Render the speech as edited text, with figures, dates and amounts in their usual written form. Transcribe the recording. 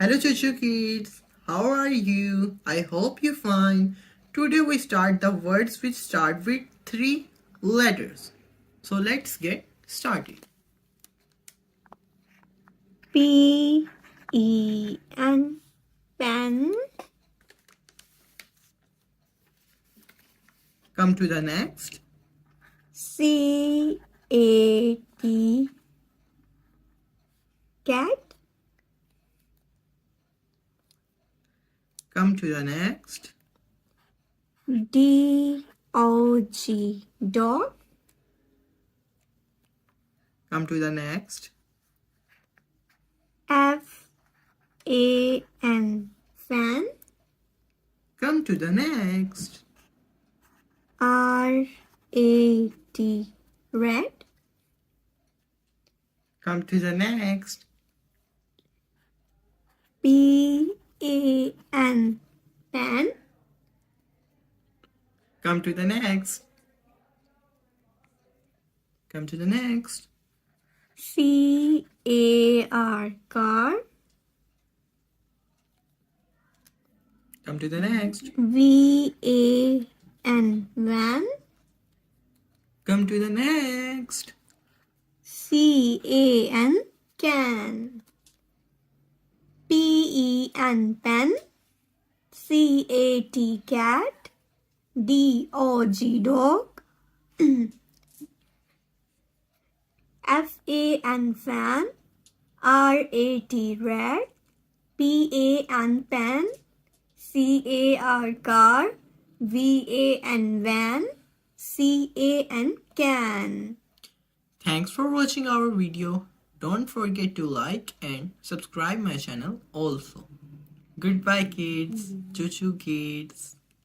Hello Chuchu kids, how are you? I hope you're fine. Today we start the words which start with three letters. So let's get started. P-E-N, pen. Come to the next. C-A-T, cat. Come to the next. D-O-G, dog. Come to the next. F-A-N, fan. Come to the next. R-A-T, red. Come to the next. P-A-N, pen. Come to the next. Come to the next. C-A-R, car. Come to the next. V-A-N, van. Come to the next. C-A-N, can. P-E-N, pen. C-A-T, cat. D-O-G, dog. F-A-N, fan. R-A-T, red. P-A-N, pen. C-A-R, car. V-A-N, van. C-A-N, can. Thanks for watching our video. Don't forget to like and subscribe my channel also. Goodbye kids. Chuchu kids.